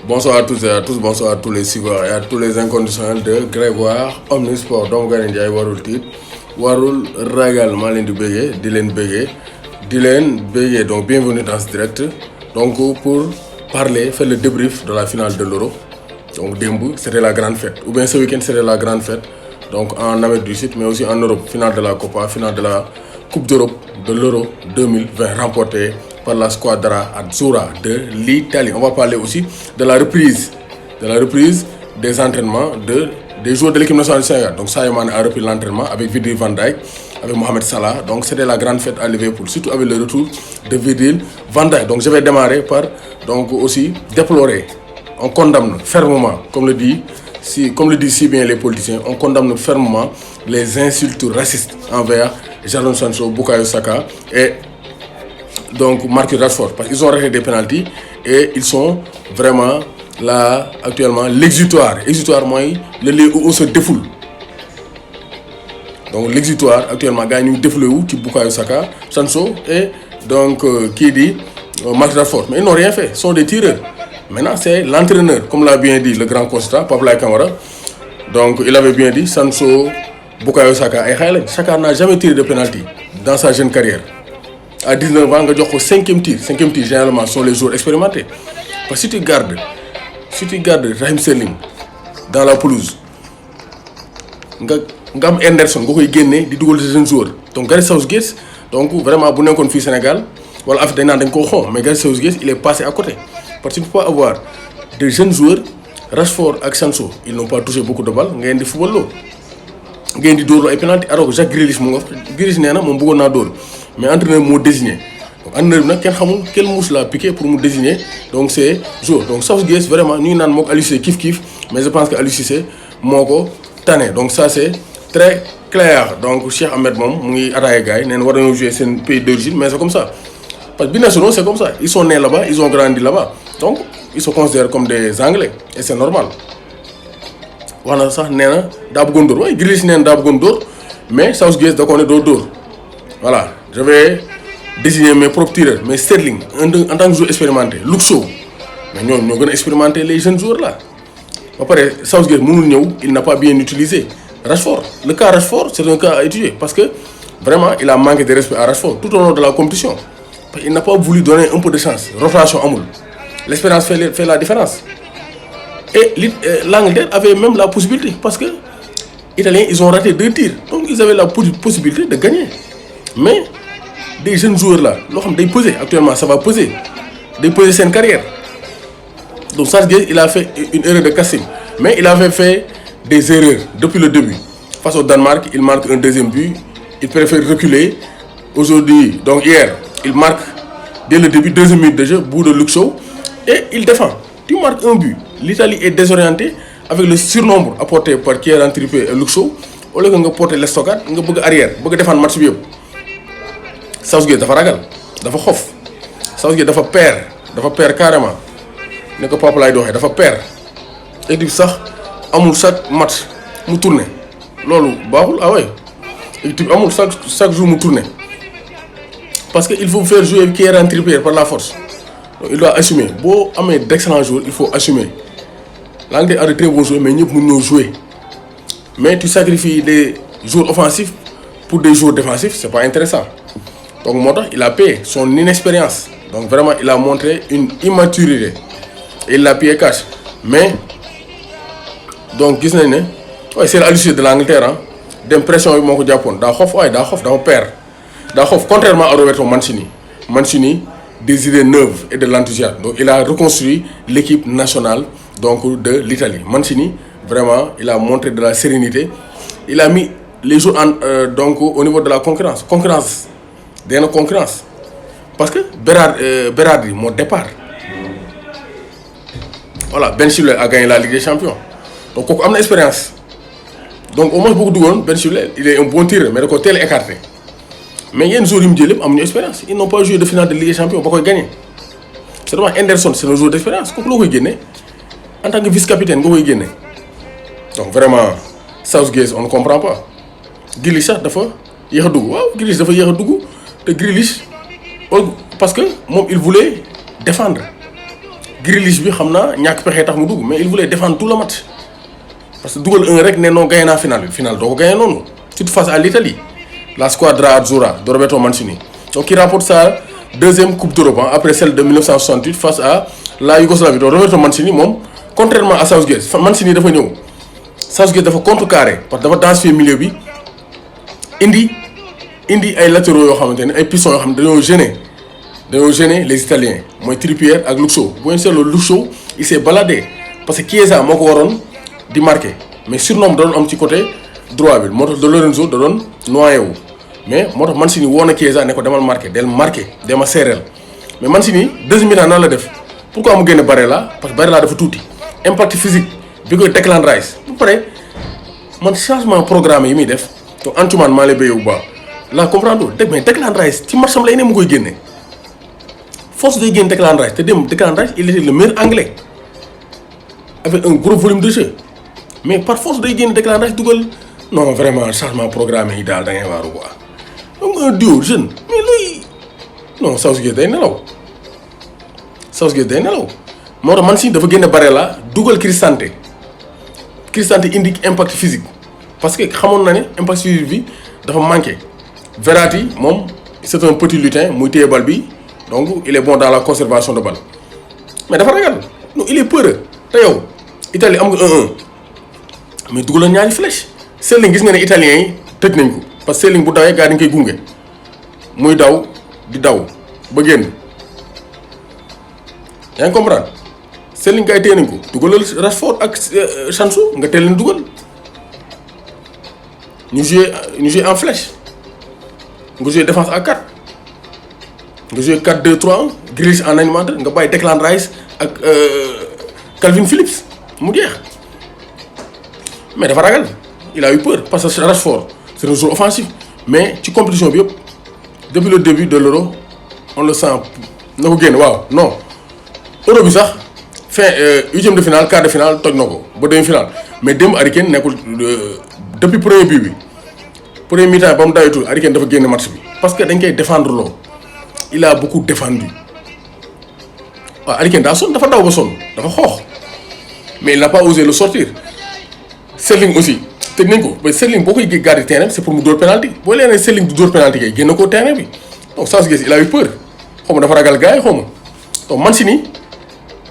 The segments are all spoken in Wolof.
Bonsoir à tous et à tous, bonsoir à tous les suiveurs et à tous les inconditionnels de Grégoire Omnisport. Donc Garen Ndiaye warul tiit warul ragal maa leen di bëggee di leen bëggee donc bienvenue dans ce direct donc pour parler faire le débrief de la finale de l'Euro. Donc démb c'était la grande fête ou bien ce week-end c'était la grande fête donc en Amérique du Sud mais aussi en Europe, finale de la Copa, finale de la Coupe d'Europe de l'Euro 2020 remportée par la squadra azzurra de l'Italie. On va parler aussi de la reprise des entraînements des joueurs de l'équipe nationale du Sénégal. Donc Sadio Mané a repris l'entraînement avec Virgil van Dijk, avec Mohamed Salah. Donc c'était la grande fête à Liverpool, surtout avec le retour de Virgil van Dijk. Donc je vais démarrer par donc aussi déplorer. On condamne fermement, comme le dit si bien les politiciens, on condamne fermement les insultes racistes envers Jadon Sancho, Bukayo Saka et donc Marcus Rashford, parce qu'ils ont raté des pénaltys et ils sont vraiment là actuellement l'exutoire mooy le lieu où on se défoule. Donc l'exutoire actuellement gars yi ñu défoulé wu ci Bukayo Saka, Sancho et donc kii di Marcus Rashford, mais ils n'ont rien fait, ce sont des tireurs. Maintenant c'est l'entraîneur, comme l'a bien dit le grand constat Pape Laye Camara, donc il avait bien dit Sancho, Bukayo Saka ay xale lañ. Saka n'a jamais tiré de pénalty dans sa jeune carrière. À 19 ans nga jox ko cinquième tir généralement sont les joueurs expérimentés, parce que si tu gardes Raheem Sterling dans la pelouse nga am Henderson nga koy génnee di dugal jeunes joueurs, donc Gareth Southgate donc vraiment bu nekkoon fii Sénégal wala Afrique dañ naan dañ koo xon, mais Gareth Southgate il est passé à côté, parce que tu ne peux pas avoir de jeunes joueurs Rashford ak Sancho ils n'ont pas touché beaucoup de balles ngeen di football loo ngeen di dóor ay penalty. alors Jack Grealish mu nga Grealish nee na moom bëggoon naa dóor, mais entraîneur moo désigné, donc entraîneur bi nag kenn xamul quelle mouche la piqué pour mu désigner donc c'est joueur. Donc Southgate vraiment ñu ngi naan moo ko Aliou Cissé kiif mais je pense que Aliou Cissé moo ko tane. Donc ça c'est très clair. Donc Cheikh Ahmed moom mu ngi attaqué gars yi nee na war nañoo jouer seen pays d'origine, mais c'est comme ça parce que binationaux c'est comme ça, ils sont nés là-bas, ils ont grandi là-bas, donc ils se considèrent comme des Anglais et c'est normal. wax na sax nee na daa bëggoon dóor waaye Grealish nee na daa bëggoon dóor, mais Southgate da ko ne doo dóor. Voilà, je vais désigner mes propres tireurs, mais Sterling en tant que joueur expérimenté, Luke Shaw, mais ñoo gën a expérimenté les jeunes joueurs là. Ba pare Southgate mënul ñëw, il n'a pas bien utilisé Rashford. Le cas Rashford c'est un cas à étudier parce que vraiment il a manqué de respect à Rashford tout au long de la compétition. Il n'a pas voulu donner un peu de chance. Rotation amul. L'expérience fait la différence. Et l'Angleterre avait même la possibilité parce que les Italiens ils ont raté 2 tirs, donc ils avaient la possibilité de gagner. Mais des jeunes joueurs là, loo xam day peser actuellement, ça va peser, day peser seen carrière. Donc Southgate il a fait une erreur de casting, mais il avait fait des erreurs depuis le début. Face au Danemark, il marque un deuxième but, il préfère reculer. Aujourd'hui, donc hier, il marque dès le début, deuxième minute de jeu, bout de Luke Shaw, et il défend. Tu marques un but, l'Italie est désorientée avec le surnombre apporté par Kieran Trippier et Luke Shaw. Au lieu que nga porter l'estocade, nga bëgg arrière, bëgg défendre match bi yëpp. Southgate dafa ragal, dafa xof. Southgate dafa perdre carrément. Ne ko Papa Laye di waxee dafa perdre. Équipe sax amul chaque match mu tourner. Loolu baaxul ah ouais. Équipe amul chaque jour mu tourner. Parce que il faut faire jouer Kieran Trippier par la force. Donc il doit assumer. Boo amee d'excellents joueurs, il faut assumer. L'Angleterre a de très bons joueurs mais ñëpp mënuñoo jouer. Mais tu sacrifies des joueurs offensifs pour des joueurs défensifs, c'est pas intéressant. Donc moo tax il a payé son inexpérience. Donc vraiment il a montré une immaturité. Et il l'a payé cash. Mais donc gis nañ ne waaye c'est l'hallucination de l'Angleterre ah d'impression yi moo ko jàppoon daa xof dafa perdre daa xof contrairement à Roberto Mancini des idées neuves et de l'enthousiasme. Donc il a reconstruit l'équipe nationale donc de l'Italie. Mancini vraiment il a montré de la sérénité, il a mis les joueurs donc au niveau de la concurrence parce que Berardi moo départ. Voilà, Ben Chilwell a gagné la Ligue des Champions. Donc kooku am na expérience. Donc au moins bu ko duggoon Ben Chilwell il est un bon tireur mais da ko teel écarté. Mais yenn joueurs yi mu jël yëpp amuñu expérience, ils n'ont pas joué de finale de Ligue des Champions ba koy gagné. c'est vraiment Henderson c'est un joueur d'expérience kooku loo koy génne en tant que vice-capitaine nga koy génne donc vraiment Southgate on ne comprend pas Grealish sax dafa yéex a dugg waaw Grealish dafa yéex a dugg te Grealish parce que moom il voulait défendre Grealish bi xam naa ñàkk pexe tax mu dugg mais il voulait défendre tout le match parce que dugal un rek ne non gagné naa final bi final doo ko gagné noonu surtout face à l'Italie la squadra azzurra de Roberto Mancini donc qui remporte sa deuxième coupe d'Europe après celle de 1968 face à la Yougoslavie donc Roberto Mancini moom contrairement à Southgate Mancini dafa ñëw Southgate dafa contrecarré parce que dafa densifier milieu bi indi ay latéraux yoo xamante ne ay pistons yoo xam ne dañoo gêner les Italiens mooy Trippier ak Luke Shaw bu ngeen seetloo Luke Shaw il s'est baladé parce que Chiesa moo ko waroon di marqué mais surnom da doon am ci côté droit bi moo tax De Lorenzo da doon noyé wu mais moo tax Mancini woo na Chiesa ne ko demal marqué dema seereel mais Mancini deuxième mi-temps nan la def pourquoi mu génne Barella parce que Barella dafa tuuti impact physique bi koy Declan Rice bu pare man changement programme yi muy def te Antoine maa lay béyee bu baax la comprendre mais Declan Rice ci match am lay ne mu koy génne force day génne Declan Rice te dem Declan Rice il était le meilleur anglais avec un gros volume de jeu mais par force day génne Declan Rice dugal non vraiment changement programme yi daal da ngay waaru quoi donc un duo jeune mais looy non Southgate day nelaw moo tax Mancini dafa génne Barella dugal Cristante indi impact physique parce que xamoon na ne impact physique bi dafa manqué Verratti moom c'est un petit lutin muy téye bal bi donc il est bon dans la conservation de balle mais dafa ragal non il est peureux te yow Italie am nga 1-1 mais dugaloon ñaari flèche Sterling gis nga ne italiens yi tëj nañ ko parce que Sterling bu dawee gars dañ koy gunge muy daw di daw ba génn yaa ngi comprendre Sterling gars yi téye nañ ko dugalal Rashford ak Sancho nga teel leen dugal ñu jouer en flèche nga jouer défense à 4 nga jouer 4-2-3-1 Grealish en animateur nga bàyyi Declan Rice ak Calvin Phillips mu jeex mais dafa ragal il a eu peur parce que Rashford c'est un joueur offensif mais ci compétition bi yëpp depuis le début de l'Euro on le sent na ko génn waaw non Euro bi sax fin huitième de finale quart de finale toj na ko ba demi-finale mais démb Harry Kane nekkul depuis premier but bi premier mi-temps ba mu dawetul Harry Kane dafa génn match bi parce que dañ koy défendre loo il a beaucoup défendu waaw Harry Kane daa sonn dafa daw ba sonn dafa xoox mais il n'a pas osé le sortir Sterling aussi tëj nañ ko mais Sterling boo koy garder terrain c'est pour mu dóor penalty boo leen ne Sterling du dóor penalty kay génn ko terrain bi donc Southgate il a eu peur xaw ma dafa ragal gars yi xaw ma donc Mancini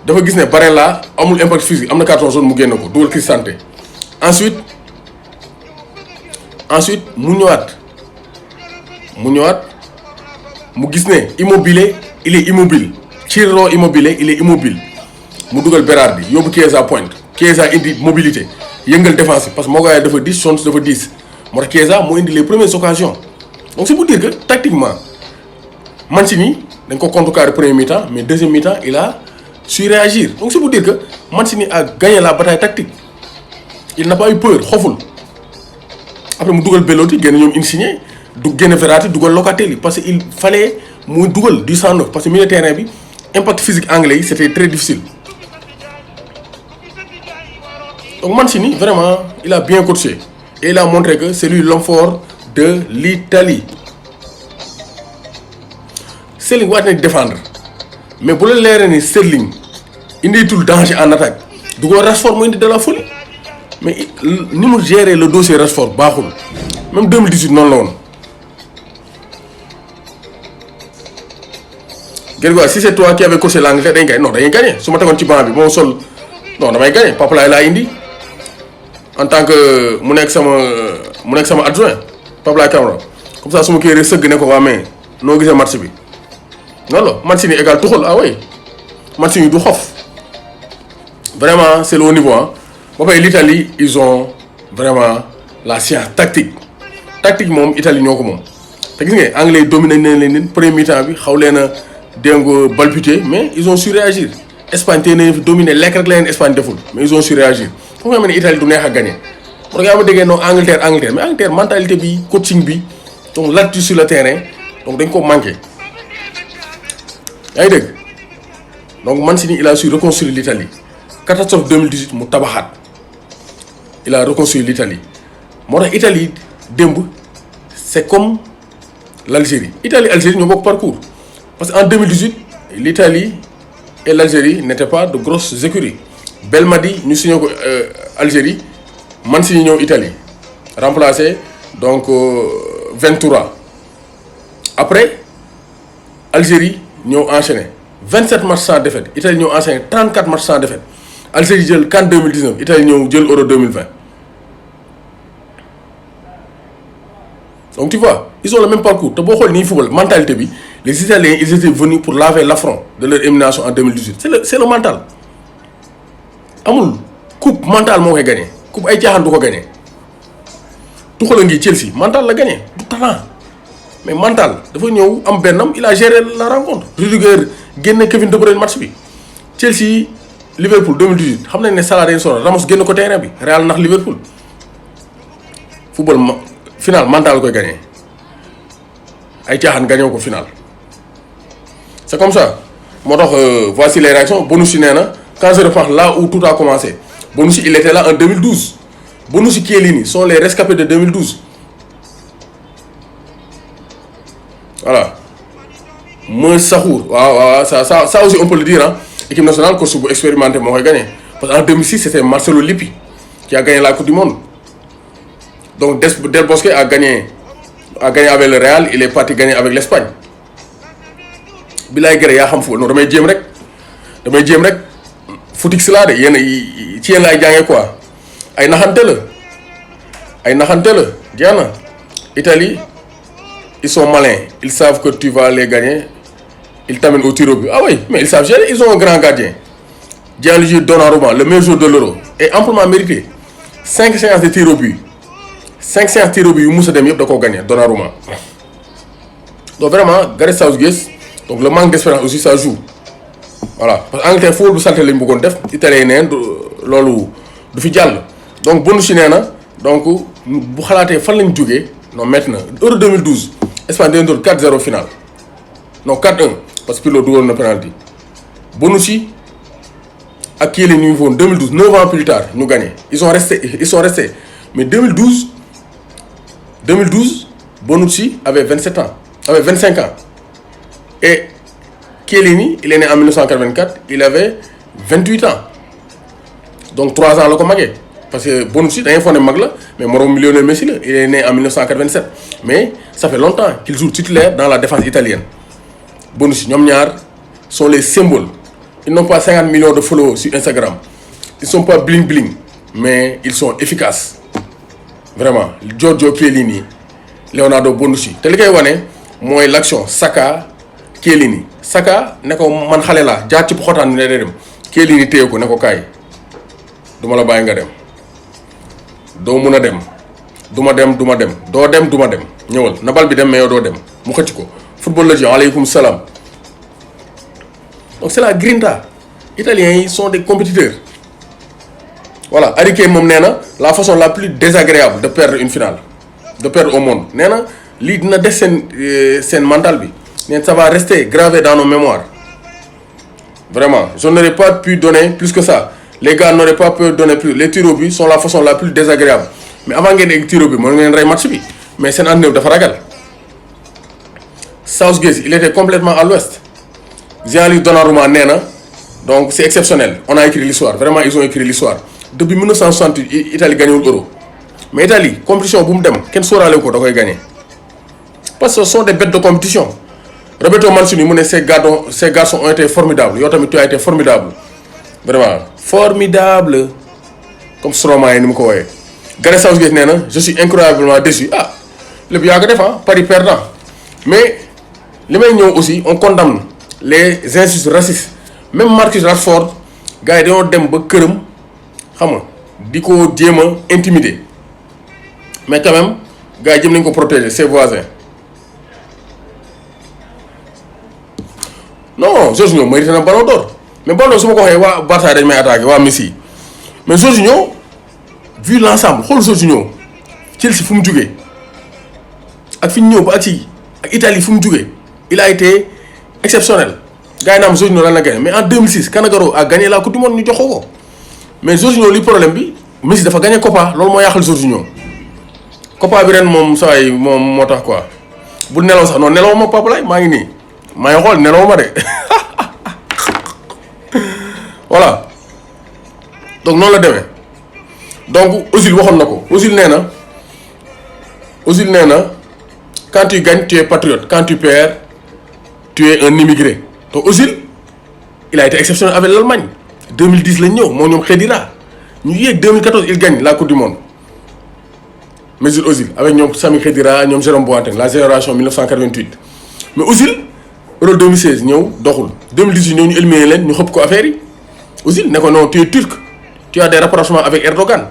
dafa gis ne Barella amul impact physique am na carton jaune mu génn ko dugal Cristante ensuite mu ñëwaat mu gis ne Immobile il est immobile Ciro Immobile il est immobile mu dugal Berardi yóbbu Chiesa pointe Chiesa indi mobilité yëngal défense parce que moo koy dafa 10 Stones dafa 10 moo tax Chiesa moo indi les premières occasions donc c'est pour dire que tactiquement Mancini dañ ko contrecarrer premier mi-temps mais deuxième mi-temps il a su réagir donc c'est pour dire que Mancini a gagné la bataille tactique il n'a pas eu peur xoful après mu dugal Belotti génn ñoom Insigne du génn Verratti dugal Locatelli parce que il fallait muy dugal du 109 parce que milieu terrain bi impact physique anglais yi c'était très difficile donc Mancini vraiment il a bien coaché et il a montré que c'est lui l'homme fort de l'Italie Sterling waat na défendre mais bu la leeree ni Sterling inditul danger en attaque du ko Rashford mu indi de la folie mais ni mu gérer le dossier Rashford baaxul même 2018 noonu la woon. Grégoire si c'est toi qui avais coaché l'Angleterre dañuy gagné non dañuy gagné su ma tegoon ci banc bi moo sol non damay gagné Papa Laye laa indi en tant que mu nekk sama adjoint Papa Laye Camara comme ça su ma kii rek sëgg ne ko waa mais noo gisee match bi non non Mancini égal Tuchel ah oui Mancini du xof vraiment c'est le haut niveau ah ba pare l'Italie ils ont vraiment la science tactique moom Italie ñoo ko moom te gis nga anglais dominé nañ leen premier mi-temps bi xaw leen a dégg nga balbuté mais ils ont su réagir Espagne tey nañu fi dominé lekk rek la leen Espagne deful mais ils ont su réagir foofu nga xam ne Italie du neex a gagné moo tax yaa ma déggee non Angleterre mais Angleterre mentalité bi coaching bi donc l'attitude sur le terrain donc dañ ko manqué yaa ngi dégg donc Mancini il a su reconstruire l'Italie catastrophe 2018 mu tabaxaat il a reconstruit l'Italie moo tax Italie démb c'est comme l'Algérie Italie-Algérie ñoo bokk parcours parce que en 2018 l'Italie et l'Algérie n'étaient pas de grosses écuries Belmadi ñu signé ko Algérie Mancini ñëw Italie remplacé donc Ventura après Algérie ñëw enchaîné 27 matchs sans défaite Italie ñëw enchaîné 34 matchs sans défaite Algérie jël CAN 2019 Italie ñëw jël Euro 2020 donc tu vois ils ont le même parcours te boo xool nii football mentalité bi les Italiens ils étaient venus pour laver l'affront de leur élimination en 2018 c'est le mental amul coupe mental moo koy gagné coupe ay caaxaan du ko gagné Tuchel a ngi Chelsea mental la gagné du talent mais mental dafa ñëw am bennam il a géré la rencontre Rudiger génne Kevin De Bruyne match bi Chelsea Liverpool 2018 xam nañ ne Salah dañu sonal Ramos génn ko terrain bi Real nax Liverpool football final mental koy gagné ay caaxaan gagné ko final c'est comme ça moo tax voici les réactions Bonucci nee na quand je reprends là où tout a commencé Bonucci il était là en 2012 Bonucci Chiellini sont les rescapés de 2012 voilà mooy Sahour waaw ça aussi on peut le dire hein équipe nationale coach bu expérimenté moo koy gagné parce que en 2006 c'était Marcelo Lippi qui a gagné la coupe du monde donc Del Bosque a gagné avec le Real il est parti gagner avec l'Espagne bilaay gërë yaa xam foofu non damay jéem rek footix laa de yéen ci yéen laay jàngee quoi ay naxante la jeex na Italie ils sont malins ils savent que tu vas les gagner ils t'amènent au tir au but ah oui mais ils savent gérer ils ont un grand gardien Gianluigi Donnarumma le meilleur joueur de l'Euro et amplement mérité 5 séances de tir au but 5 séances tir au but yu mus a dem yëpp da koo gagné Donnarumma donc vraiment Gareth Southgate donc le manque d'espérance aussi ça joue voilà parce que Angleterre football bu salte lañ bëggoon def Italie neen loolu du fi jàll donc Bonucci nee na donc bu xalaatee fan lañ jógee non maintenant Euro 2012 Espagne dañu doon 4-0 final non 4-1 parce que Pirlo dugal na penalty Bonucci ak kii la ñu woon 2012 9 ans plus tard ñu gagné ils sont restés mais 2012 Bonucci avait 25 ans et Chiellini il est né en 1984 il avait 28 ans donc 3 ans la ko magee parce que Bonucci da ngay foog ne mag la mais moroom Lionel Messi la il est né en 1987 mais ça fait longtemps qu'il joue titulaire dans la défense italienne Bonucci ñoom ñaar sont les symboles ils n'ont pas 50 millions de followers sur Instagram ils sont pas bling bling mais ils sont efficaces vraiment Giorgio Chiellini Leonardo Bonucci te li koy wane mooy l'action Saka Chiellini Saka ne ko man xale laa jaar ci xotaan bi ne day dem Chiellini téye ko ne ko kaay duma la bàyyi nga dem doo mun a dem duma dem doo dem duma dem ñëwal na bal bi dem mais yow doo dem mu xëcc ko football la ji aleykum salaam donc c'est la grinta italiens yi sont des compétiteurs voilà Harry Kane moom nee na la façon la plus désagréable de perdre une finale de perdre au monde nee na lii dina des seen mental bi neen ça va rester gravé dans nos mémoires vraiment je n'aurais pas pu donner plus que ça les gars n'auraient pas pu donner plus les tirs au but sont la façon la plus désagréable mais avant ngeen egg tir au but mën ngeen rey match bi mais seen entraîneur dafa ragal Southgate il était complètement à l'ouest Gianluigi Donnarumma nee na donc c'est exceptionnel on a écrit l'histoire vraiment ils ont écrit l'histoire depuis 1968 Italie gagnewul Euro mais Italie compétition bu mu dem kenn sóoraale ko da koy gagner parce que ce sont des bêtes de compétition Roberto Mancini mu ne ces garçons ont été formidables yow tamit tu as été formidable vraiment formidable comme Stromae ni mu ko wooyee Gareth Southgate nee na je suis incroyablement déçu ah lépp yaa ko def pari perdant mais li may ñëw aussi on condamne les insultes racistes même Marcus Rashford gars yi dañoo dem ba këram xam nga di ko jéem a intimider mais quand même gars yi jëm nañu ko protéger ses voisins non Jorginho mérite na Ballon d'Or mais Ballon d'Or su ma ko waxee waa Barça dañ may attaqué waa Messi mais Jorginho vu l'ensemble xool Jorginho Chelsea fu mu jugee ak fi ñu ñëw ba ak Italie fu mu jugee il a été exceptionnel gars yi naan Jorginho lan la gagné mais en 2006 Cannavaro a gagné la coupe du monde ñu jox ko mais Jorginho li problème bi Messi dafa gagné Copa loolu moo yàqal Jorginho Copa bi ren moom saa yi moom moo tax quoi bu nelaw sax non nelaw ma Papa Lay maa ngi nii maa ngi xool nelaw ma de voilà donc noonu la demee donc Ozil waxoon na ko Ozil nee na quand tu gagnes tu es patriote quand tu perds tu es un immigré donc Ozil il a été exceptionnel avec l'Allemagne 2010 la ñëw moo ñoom Khedira ñu yéeg 2014 il gagne la coupe du monde Mesut Ozil avec ñoom Sami Khedira ñoom Jérôme Boateng la génération 1988 mais Ozil Euro 2016 ñëw doxul 2018 ñëw ñu éliminé leen ñu xëpp ko affaire yi Ozil ne ko non tu es turc tu as des rapprochements avec Erdogan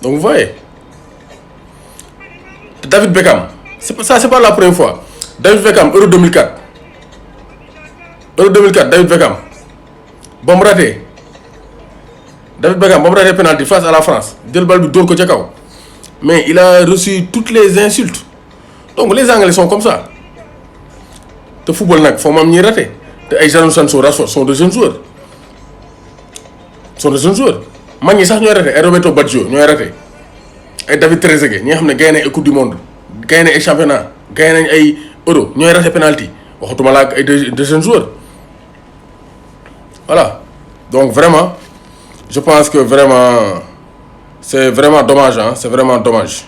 donc vous voyez David Beckham c'est pas la première fois David Beckham Euro 2004 David Beckham ba mu raté penalty face à la France jël bal bi dóor ko ca kaw mais il a reçu toutes les insultes donc les Anglais sont comme ça te football nag foo mu am ñuy raté te ay Jadon Sancho Rashford sont de jeunes joueurs mag ñi sax ñooy raté ay Roberto Baggio ñooy raté ay David Trezeguet ñi nga xam ne gagné nañ ay coupe du monde gagné nañ ay championnat gagné nañ ay euro ñooy raté penalty waxatuma la ak ay de jeunes joueurs voilà donc vraiment je pense que vraiment c'est vraiment dommage c'est vraiment dommage